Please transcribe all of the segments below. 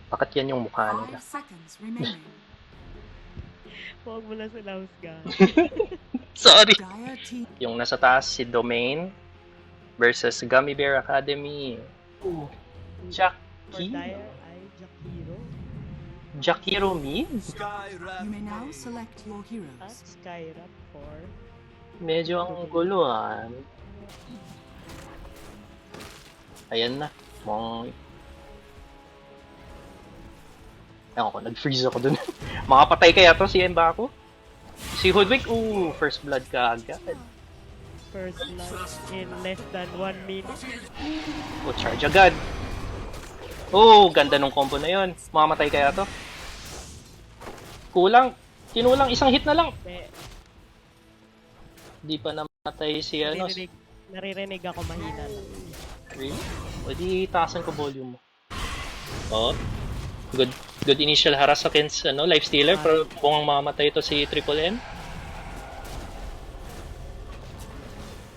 Bakit yan yung mukha nila? 5 seconds remaining. Huwag mo na sila husgahan. Sorry! Dire team. Yung nasa taas si Domain versus Gummy Bear Academy. For Jackie? Dire ay Jakiro Jakiro mid? You may now select your at heroes. Skyrap for Medyo ang gulo Ayan na. Ewan ko, nag-freeze ako dun. Makapatay kaya to si Mbaku? Si Hoodwink, first blood ka agad. first blood in less than 1 minute. Charge agad. Ganda nung combo na yon. Mamamatay kaya to? Kinulang, isang hit na lang. Di pa namatay si Naririnig ako mahina lang. Really? O di taasan ko volume mo. Good initial harass against life stealer, pero kung mamatay ito si Triple M.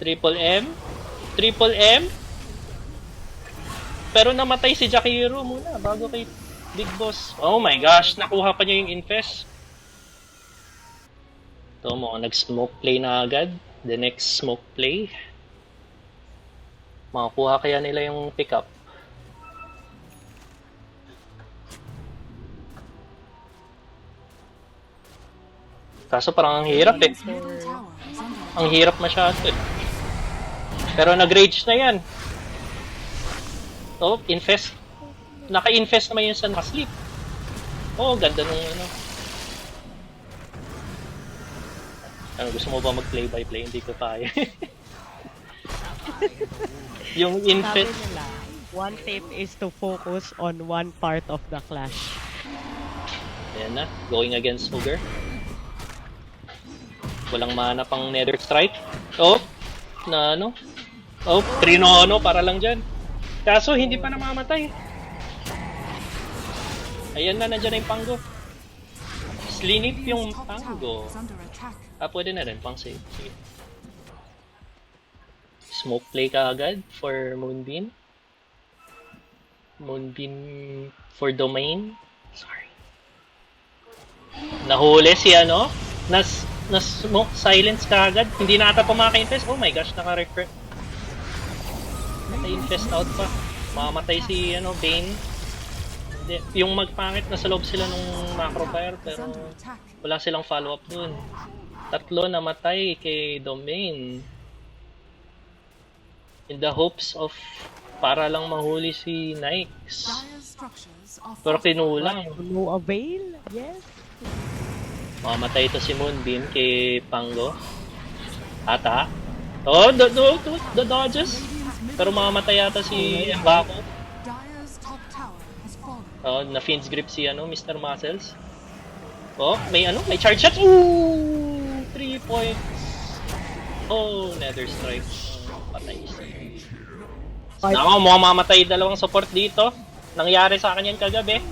Triple M. Pero namatay si Jakiro muna bago kay Big Boss. Oh my gosh, nakuha pa niya yung infest. Ito mo, nag-smoke play na agad. The next smoke play. Makakuha kaya nila yung pickup. Kaso parang ang hirap eh. Middle tower is under Ang hirap masyado eh. Pero nag-rage na yan. Infest. Naka-infest naman yun sa nakasleep. Ganda nung gusto mo ba mag-play-by-play? Hindi ko kaya. Yung Sabi infest. nila, one tip is to focus on one part of the clash. Ayan na, going against Ogre. Walang mana pang Nether Strike. Trinono para lang dyan. Kaso hindi pa namamatay. Ayan na, nandyan na yung Pango. Slinip yung top Pango. tower is under attack. Pwede na rin, pang save. Sige. Smoke play ka agad for Moonbeam. Moonbeam for Domain. Sorry. Nahuli si na-smoke silence ka agad. Hindi na ata pumaka-infest. Oh my gosh, naka-refer. Naka-infest out pa. Mamamatay si Bane. Yung magpangit na sa loob sila nung macro fire pero wala silang follow-up dun. 3 namatay kay Domain. In the hopes of para lang mahuli si Nyx. Dire structures are Pero fortified. kinulang. No avail? Yes. Mamatay ito si Moonbeam kay Pango. Ata. The dodges. Pero mamamatay yata si Mbaku. Dire's top tower has fallen. Na Fiend's Grip si Mr. Muscles. May charge shot. 3 points. Nether Strike. Patay siya. Nako, mamamatay dalawang support dito. Nangyari sa akin yan kagabi.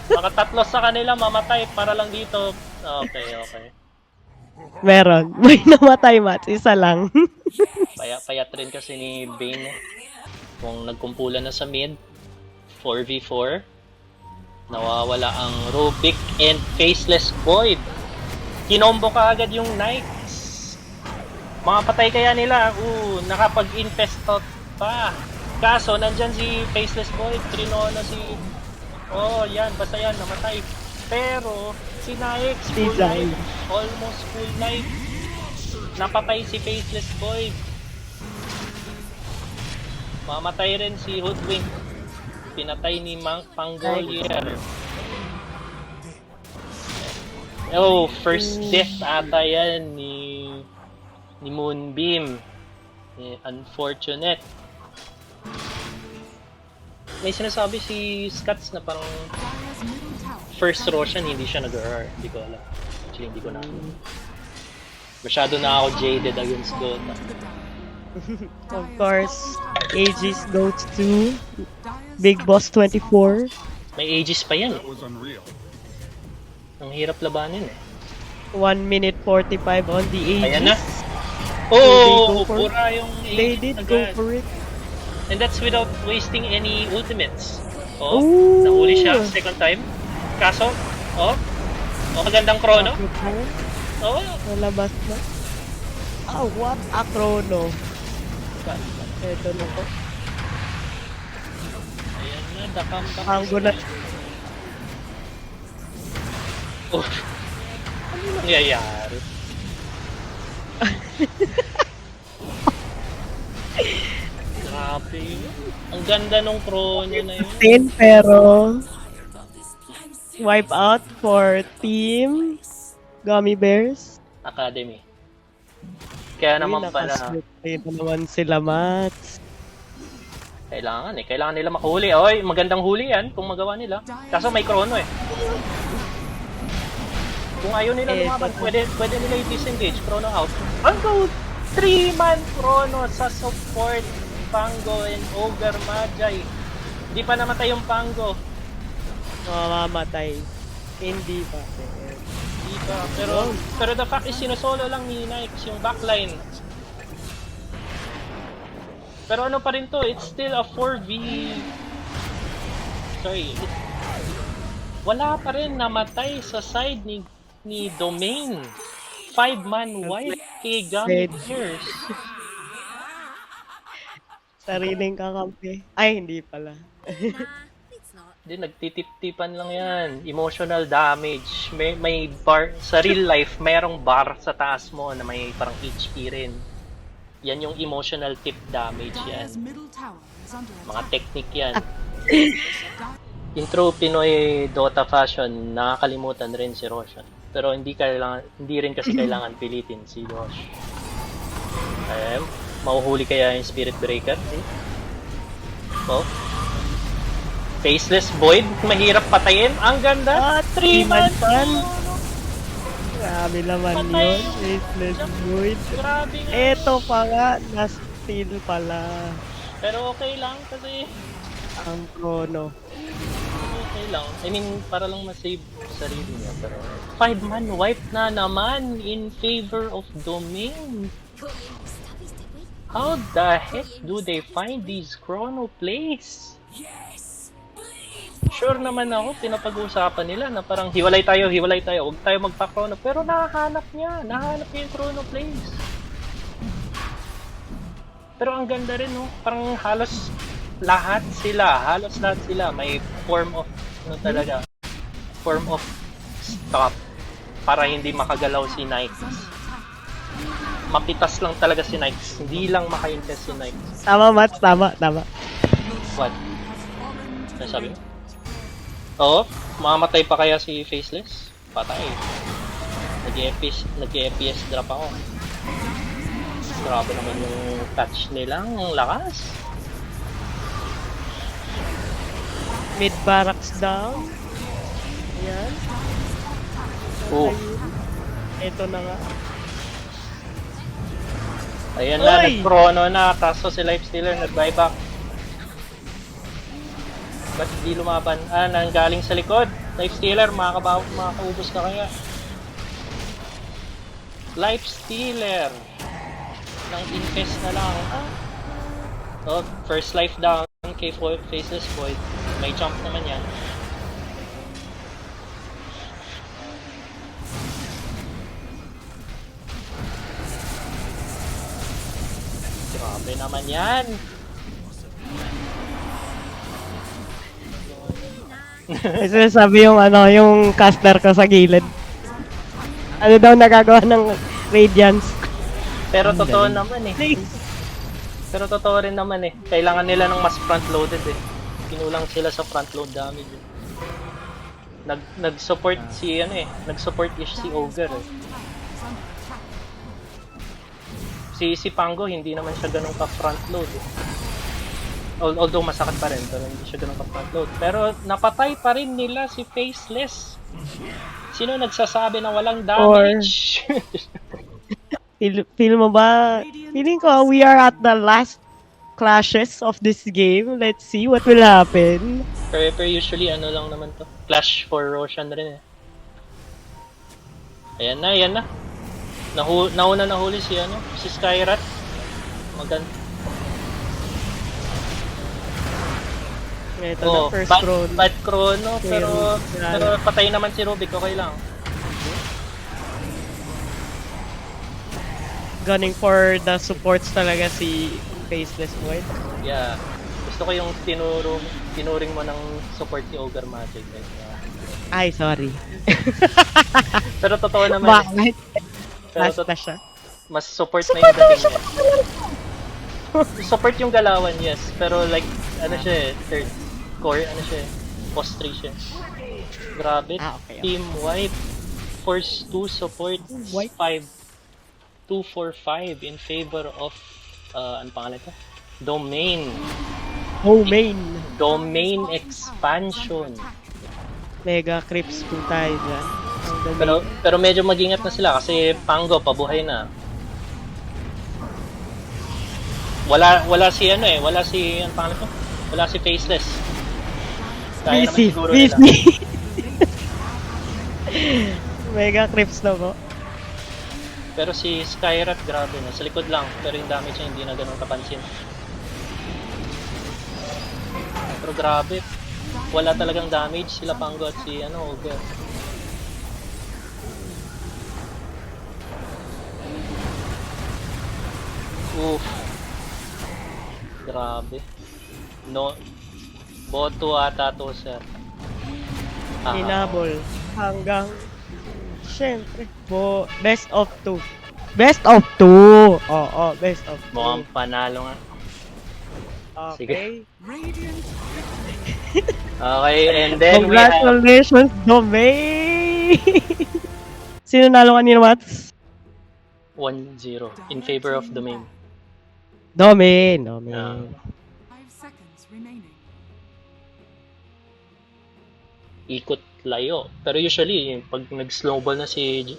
Nakatatlo sa kanila, mamatay para lang dito. Okay. Meron. May namatay, Mats. Isa lang. Payat rin kasi ni Bane. Kung nagkumpulan na sa mid, 4v4. Nawawala ang Rubik and Faceless Void. Kinombo ka agad yung Nyx. Mga patay kaya nila. Nakapag-infest out pa. Kaso, nandyan si Faceless Void. Trinono si... yan. Basta yan. Namatay. Pero, si Nyx, full life. Almost full life. Napatay si Faceless Void. Mamatay rin si Hoodwink. Pinatay ni Pangolier. First death ata yan ni Moonbeam. Unfortunate. May sinasabi si Scats na parang Dire's middle tower. first Roshan hindi siya nag-RR. Hindi ko alam. Actually, hindi ko na. Masyado na ako jaded against Dota. Of course, Aegis goes to Big Boss 24. May Aegis pa yan. Ang hirap labanin 1 minute 45 on the Aegis. Ayan na. go for Pura yung They Aegis did go agad. for it. And that's without wasting any ultimates. Oh, Ooh. nahuli siya second time. Kaso, oh, magandang chrono. Oh, Nalabas na. Ah, what a chrono. Ito na po. ayan na, the comeback. Pango na. Oh, ano nangyayari? Grabe. Ang ganda nung chrono na yun. 10 pero wipe out for team Gummy Bears. Academy. Kaya naman pala, Ito naman sila, Mats. kailangan nila makahuli. Oy, magandang huli yan kung magawa nila. Kaso may chrono eh. Kung ayaw nila lumaban, pwede nila i-disengage, chrono out. Pango, 3-man chrono sa support, Pango and Ogre Magi. Hindi pa namatay yung Pango. Mamamatay. Hindi pa. Hindi pa. Pero the fact is, sinusolo lang ni Nikes yung backline. Pero ano pa rin to, it's still a 4v... Sorry. Wala pa rin namatay sa side ni Domain. 5-man wipe kay Gummy Bears. Sariling kakampi. Ay, hindi pala. Hindi, nagtitip-tipan lang yan. Emotional damage. May bar, sa real life, mayroong bar sa taas mo na may parang HP rin. Yan yung emotional tip damage yan. Dire's middle tower is under Mga attack. technique yan. In true Pinoy Dota fashion, nakakalimutan rin si Roshan. Pero hindi rin kasi kailangan pilitin si Rosh. Ayan, mauhuli kaya yung Spirit Breaker. Oh. Faceless Void, mahirap patayin. Ang ganda! 3-man! Grabe naman Patay. yun. Faceless Void. Grabe nga. Eto pa nga, na-steal pala Pero okay lang kasi ang chrono. okay lang. I mean, para lang ma-save sarili niya. Pero 5-man wipe na naman in favor of Domain. How the heck do they find these chrono plays? Sure naman ako, pinapag-uusapan nila na parang hiwalay tayo, huwag tayo magpa-chrono. Pero nahanap niya yung chrono plays. Pero ang ganda rin, no? Parang halos lahat sila may form of, form of stop para hindi makagalaw si Nikes. Mapitas lang talaga si Nikes, hindi lang maka-invest si Nikes. Tama, Mats. Tama. What? Ano sabi mo? Oo, mamamatay pa kaya si Faceless? Patay. Nag-FPS drop ako. Grabe naman yung touch nilang lakas. Mid barracks down. Ayan. Oh. Ito na nga. Ayan na, Oy! nag-chrono na, kaso si Lifestealer nag-buyback. Ba't hindi lumaban? Nanggaling sa likod. Lifestealer, makakaubos ka kaya. Lifestealer. Nang invest na lang. Oh, first life down kay Faceless Void. May jump naman yan. Grabe naman yan. Kasi sabi yung yung caster ko sa gilid. Ano daw nagagawa ng Radiance? Pero totoo naman eh. Pero totoo rin naman eh. Kailangan nila ng mas front-loaded eh. Pinulang sila sa front-load damage eh. Nag-support si nag-support si Ogre eh. Si Pango hindi naman siya ganun ka-front-load eh. Although masakit pa rin, pero hindi siya ganun ka-front-load. Pero napatay pa rin nila si Faceless. Sino nagsasabi na walang damage? Feel mo ba? Feeling ko we are at the last clashes of this game. Let's see what will happen. Pero usually ano lang naman to. Clash for Roshan rin eh. Ayan na. Nauna nahuli si Skyrat. Ito Oh, na, first bad, round. bad chrono, pero, Pero, pero patay naman si Rubik, okay lang. Gunning for the supports talaga si Faceless Void. Yeah. Gusto ko yung tinuring mo ng support si Ogre Magic. Ay, sorry. Pero totoo naman. Bakit? Pero Last na siya. mas support na yung dating niya. Support yung galawan, yes. Pero like, ano siya eh, third core, ano siya eh, post 3 siya. Grabe. Okay. Team wipe. Force 2 support Wipe? 5. 2, 4, 5 in favor of, ano pangalan ito? Domain. Oh, main. Domain expansion. Mega creeps po tayo dyan. Ang dami. Pero medyo mag-ingat na sila kasi Pango pabuhay na. Wala si ano eh, wala si ano pangalan ko? Wala si Faceless. Kaya naman busy, siguro busy. nila. Mega creeps na po. Pero si Skyrat grabe na, sa likod lang, pero yung damage niya hindi na ganun kapansin. Pero grabe, wala talagang damage sila Pango at si ano, Ogre. Oof. Grabe. No. Boto ata to, sir. Ah, Hinabol. Hanggang, syempre, best of 2. Best of 2! Oo, best of 2. mukhang panalo nga. Okay. Radiant Okay, and then we have Congratulations, Domain! Sino nalo kanina, Mats? 1-0 in favor of Domain. Domain. Yeah. 5 seconds remaining. Ikot layo. Pero usually, pag nag-snowball na si,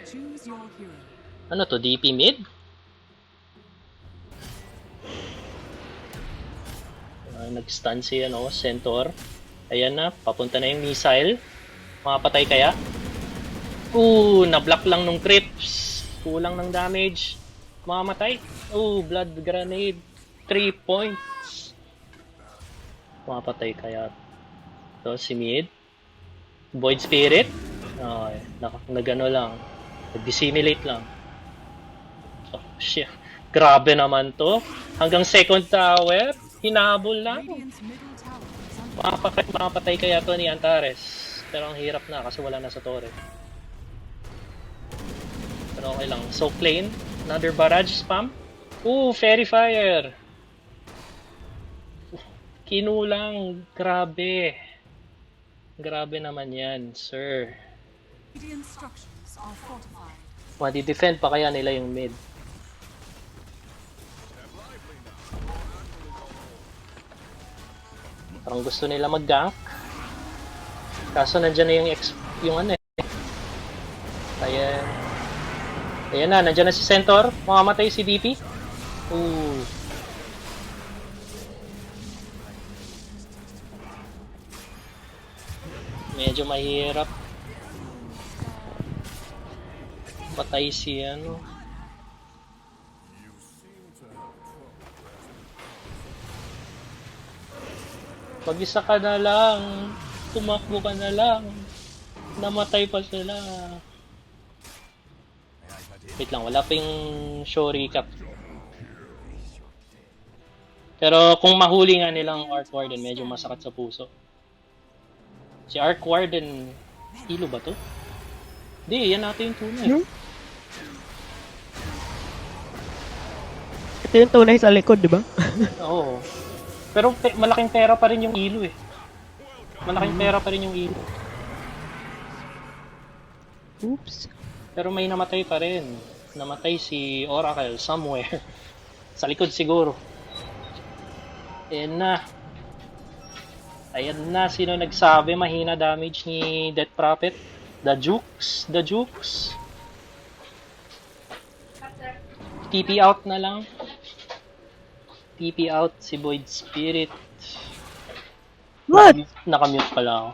Choose your hero. ano to, DP mid? Nag-stun si ano, Centaur. Ayan na, papunta na yung missile. Makapatay kaya? Na-block lang nung creeps. Kulang ng damage. Mamamatay. Blood grenade. 3 points. Makapatay kaya? So, si mid. Void Spirit. Okay, nagano lang. Nag-dissimulate lang. Oh, shit. Grabe naman to. Hanggang second tower. Hinabol lang. Radiant's middle tower is under Makapatay kaya to ni Antares. Pero ang hirap na kasi wala na sa torre. Pero okay lang. So plane. Another barrage spam. Fairy fire. Kinulang. Grabe. Grabe naman yan, sir. Radiant structures are fortified. Madi-defend pa kaya nila yung mid. Parang gusto nila mag-gank. Kaso nandyan na yung ano eh. Ayan. Ayan na, nandyan na si Centaur. Mamamatay si DP. Medyo mahirap. Patay si ano. Mag-isa ka na lang. Tumakbo ka na lang. Namatay pa sila. Wait lang, wala pa yung show recap. Pero kung mahuli nga nilang Arc Warden, medyo masakit sa puso. Si Arc Warden, hilo ba to? Hindi, yan natin yung tunay. Ito yung tunay sa likod, di ba? Oo. Pero malaking pera pa rin yung ilo eh. Malaking pera pa rin yung ilo. Oops. Pero may namatay pa rin. Namatay si Oracle somewhere. Sa likod siguro. Ayan na. Ayan na. Sino nagsabi mahina damage ni Death Prophet? The Jukes. The Jukes. TP out na lang. TP out si Void Spirit. What? Nakamute pala ako.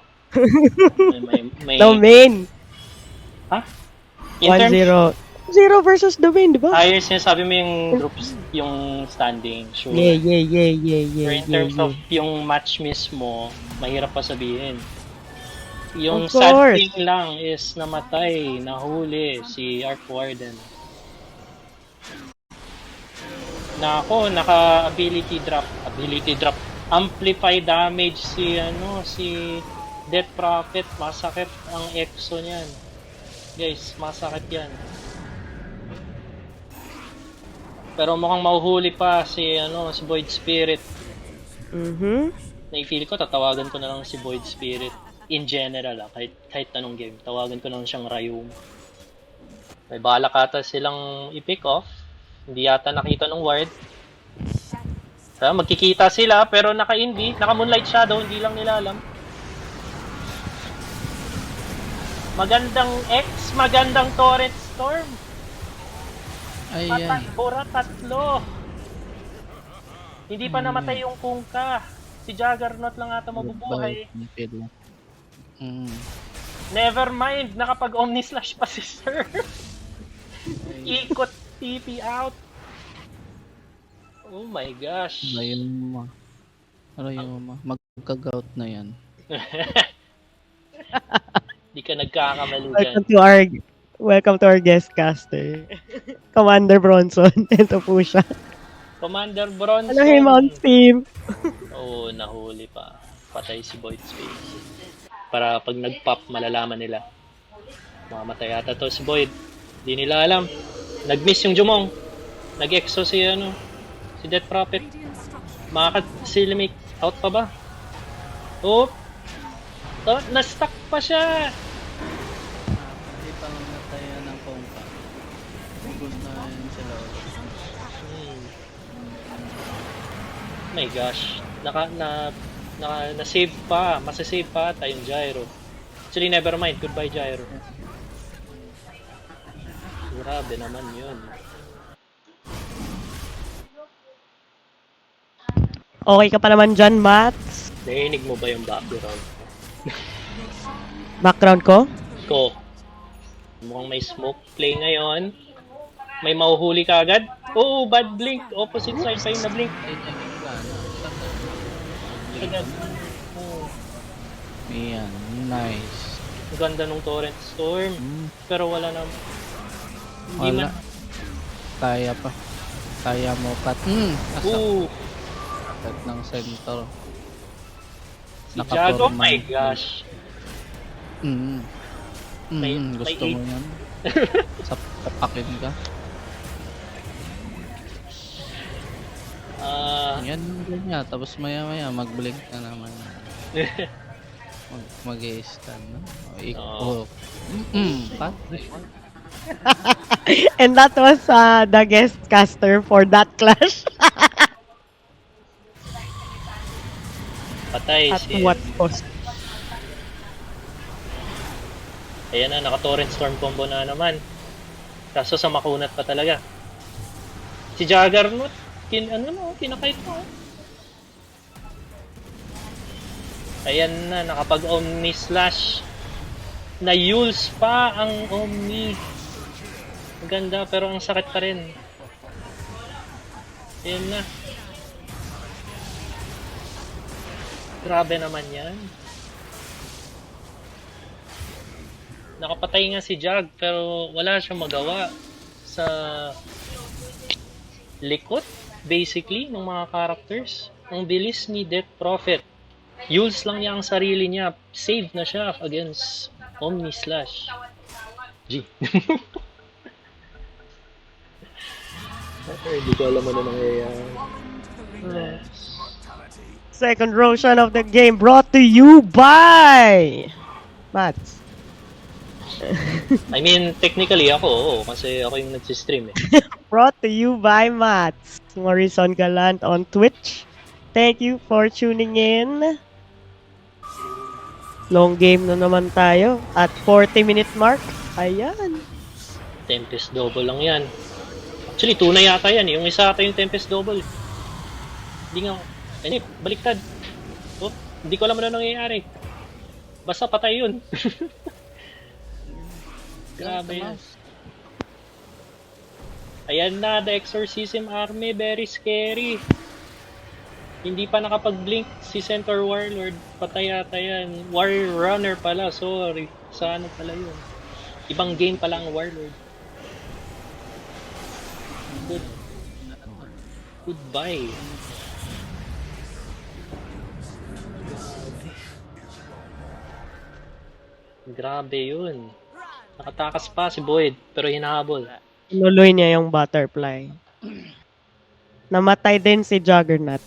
may Domain. Ha? In terms, Zero versus the Vayne, di ba? Ayun, sinasabi mo yung groups, yung standing, sure. Yeah, yeah, yeah, yeah, yeah, Pero in yeah, terms of yeah. yung match mismo, mahirap pa sabihin. Yung Of sad course. thing lang is namatay, nahuli si Arc Warden. Na ako, ability drop, amplify damage si Death Prophet, masakit ang EXO niyan. Guys, masakit yan. Pero mukhang mahuhuli pa si Void Spirit. Na-feel ko, tatawagan ko na lang si Void Spirit in general, kahit anong game. Tawagan ko na lang siyang Rayum. May balak ata silang i-pick off. Hindi yata nakita ng ward. So, magkikita sila pero naka-moonlight shadow, hindi lang nila alam. Magandang X, magandang Torrent Storm. Ayan. Pura tatlo. Hindi pa namatay yung Kungka. Si Juggernaut lang ata mabubuhay. Never mind, nakapag-Omnislash pa si Sir. Ikot TP out. Oh my gosh. Rayuma. Magka-gout na yan. Di ka nagkakamali dyan. Welcome to our guest caster. Commander Bronson. Ito po siya. Commander Bronson. Ano Mount Team? Oo, nahuli pa. Patay si Void Space. Para pag nag-pop, malalaman nila. Mamamatay ata to si Void. Di nila alam. Nag-miss yung Jumong. Nag-exo si Death Prophet. Makaka-silimik out pa ba? Oh! Na-stuck pa siya! Hindi pa namatayan ng Kongka. Ubus na yun sila. My gosh. Na-save pa. Masasave pa ata yung Gyro. Actually, never mind. Goodbye, Gyro. Grabe naman yun. Okay ka pa naman dyan, Mats? Narinig mo ba yung background? Background ko? Ko. Mukhang may smoke play ngayon. May mahuhuli ka agad. Oh, bad blink. Opposite side pa yung na-blink. Agad. Oh. Ayan, nice. Ang ganda nung Torrent Storm. Pero wala na. Hindi Wala. man. Kaya pa. Kaya mo cut. Ooh. Cut ng center. Si Jag, oh my gosh. Gusto mo yan? Sapakin ka? Yan ganyan. Tapos maya mag-blink na naman. Mag-i-stun. Ikot. Cut. And that was the guest caster for that clash. Patay At si... what cost? Ayan na, naka-Torrent Storm combo na naman. Kaso sa makunat pa talaga. Si Juggernaut, kinakait mo. Ayan na, nakapag-Omni Slash. Na-Yules pa ang Omni. Maganda, pero ang sakit pa rin. Ayan na. Grabe naman yan. Nakapatay nga si Jag pero wala siyang magawa sa likod basically ng mga characters. Ang bilis ni Death Prophet. Yules lang niya ang sarili niya. Save na siya against Omni Slash. G. Hindi ko alam ano nangyayari. Second Roshan of the game brought to you by Mats. I mean, technically ako, oo, kasi ako yung nagsistream eh. Brought to you by Mats. Morrison Galant on Twitch. Thank you for tuning in. Long game na naman tayo at 40-minute mark. Ayan. Tempest double lang yan. Actually, 2 na yata yan. Yung isa ata yung Tempest double. Hindi nga. Hindi, baliktad. Oh, hindi ko alam ano nangyayari. Basta patay yun. Grabe yan. Ayan na, the Exorcism Army, very scary. Hindi pa nakapag-blink si Centaur Warlord. Patay ata yan. Warrior Runner pala, sorry. Sa ano pala yun? Ibang game pala ang Warlord. Good. Goodbye. Grabe yun. Nakatakas pa si Boyd, pero hinahabol. Tinuloy niya yung butterfly. Namatay din si Juggernaut.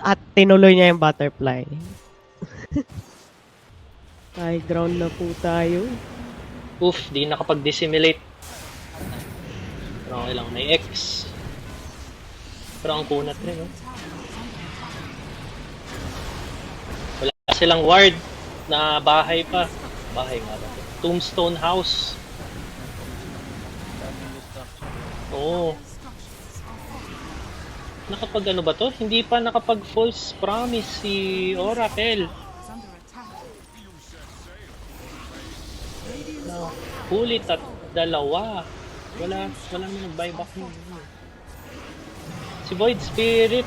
At tinuloy niya yung butterfly. High ground na po tayo. Oof, di nakapag-dissimulate. Pero okay lang, may X. Pero ang kunat rin, no? Wala silang ward na bahay pa. Bahay nga ba? Tombstone House. Daming destruction. Oo. Nakapag ano ba to? Hindi pa nakapag false promise si Oracle. Is under attack. Na hulit at dalawa. Wala naman nag-buyback mo. Si Void Spirit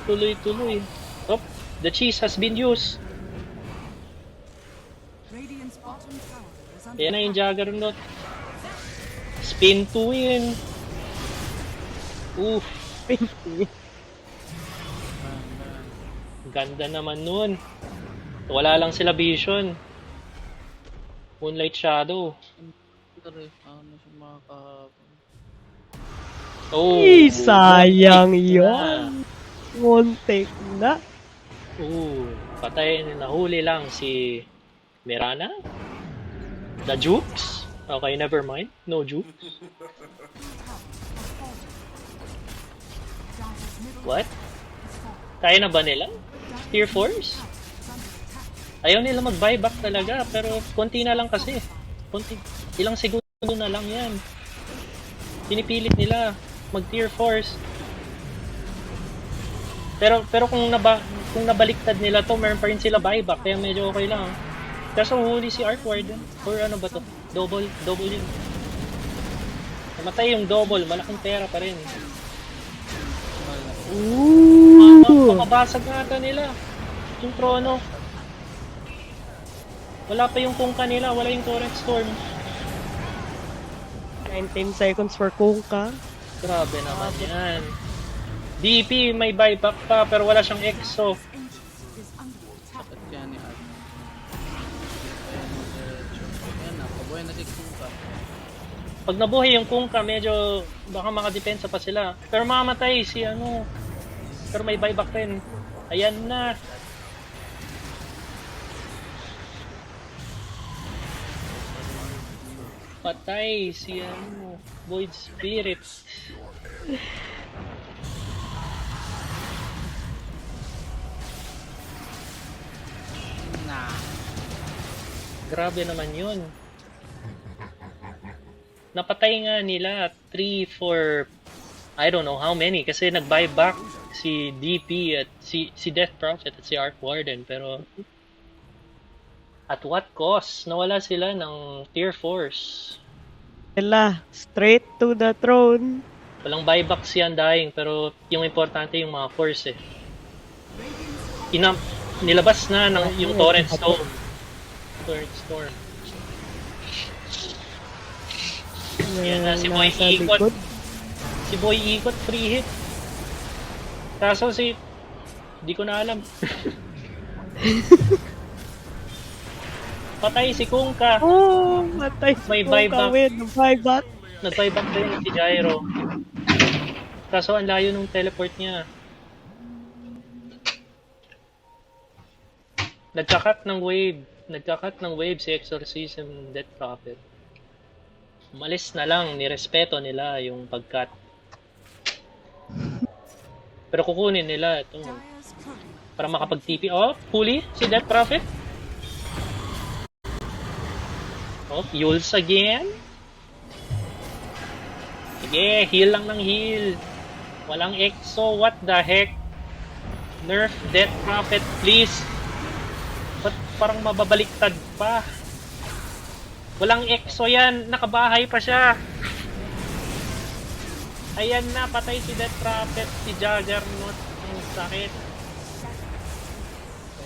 tuloy-tuloy. Oh, the cheese has been used. Radiant's bottom tower is under Ayan na yung Juggernaut. Spin to win. Oof, ganda naman nun. Wala lang sila vision. Moonlight Shadow. Pero ano siya makakahapon. Oh, Sayang muntik yun. Muntik na. Patay, nahuli lang si Mirana? The Jukes? Okay, never mind. No Jukes. What? Kaya na ba nila? Tier 4s? Ayaw nila mag-buyback talaga, pero konti na lang kasi. Konti. Ilang segundo na lang yan. Pinipilit nila mag-tier 4s. Pero kung nabaliktad nila to, meron pa rin sila buyback, kaya medyo okay lang. Kaso huli si Arc Warden. Or ano ba to? Double yun. Namatay yung double, malaking pera pa rin. Makabasag nga ata nila yung trono. Wala pa yung Kunkka nila, wala yung Torrent Storm. 19 seconds for Kunkka. Grabe naman yan. DP may buyback pa pero wala siyang EXO. Sakit kaya ni Ate. Ayan, diretso. Ayan na, pabuhay na si Kunkka. Pag nabuhay yung Kunkka, medyo baka makadepensa pa sila. Pero mamamatay si ano. Pero may buyback rin. Ayan na. Patay si ano, Void Spirit. Nah. Grabe naman yun. Napatay nga nila 3, 4, I don't know how many kasi nag-buyback si DP at si Death Prophet at si Arc Warden, pero at what cost? Nawala sila ng tier 4s. Sila, straight to the throne. Walang buyback si Undying, pero yung importante yung mga force eh. Nilabas na ng yung Torrent Storm. Torrent Storm. Yan na, si Boy Nasa Ikot. likod. Si Boy Ikot, free hit. Kaso di ko na alam. Patay si Kunkka. Oh, matay si May Kunkka buyback. with the buyback. Nag-buyback din si Gyro. Kaso ang layo ng teleport niya. Nagkakat ng wave. Nagkakat ng wave si Exorcism Death Prophet. Umalis na lang, nirespeto nila yung pagkat. Pero kukunin nila ito. Dire's courier Para makapag-TP. Oh, huli si Death Prophet. Oh, Yules again. Sige, heal lang ng heal. Walang EXO, what the heck? Nerf Death Prophet, please. Ba't parang mababaliktad pa? Walang EXO yan, nakabahay pa siya. Ayan na, patay si Death Prophet, si Juggernaut. Ang sakit.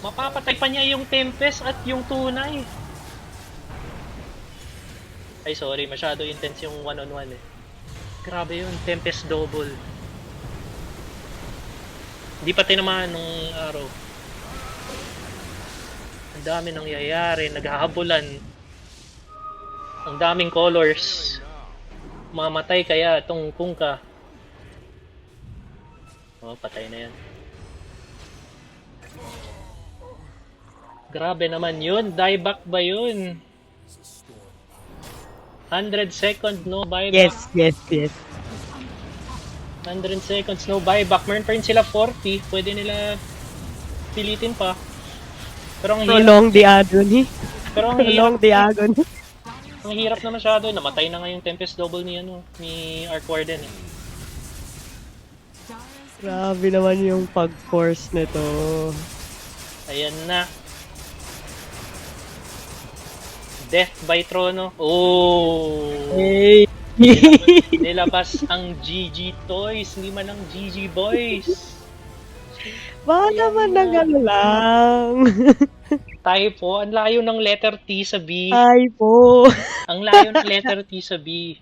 Mapapatay pa niya yung Tempest at yung Tunay. Ay, sorry. Masyado intense yung one-on-one eh. Grabe yun. Tempest double. Hindi pa tinamaan nung araw. Ang dami nangyayari. Naghahabulan. Ang daming colors. Mamatay kaya itong Kunkka. Oh, patay na yan. Grabe naman yun. Dieback ba yun? 100 seconds, no buyback. Yes. 100 seconds, no buyback. Meron pa rin sila 40. Pwede nila pilitin pa. Pero ang hirap, Prolong the agony. pero ang Prolong hirap, the agony. ang hirap na masyado. Namatay na nga yung Tempest Double ni, ni Arc Warden. Eh. Grabe naman yung pag-force nito. Ayan na. Death by Trono. Oh! Hey! Nilabas ang GG Toys, hindi man ang GG Boys. Baka naman na gano'n lang. Typo, ang layo ng letter T sa B. Ay po. Ang layo ng letter T sa B.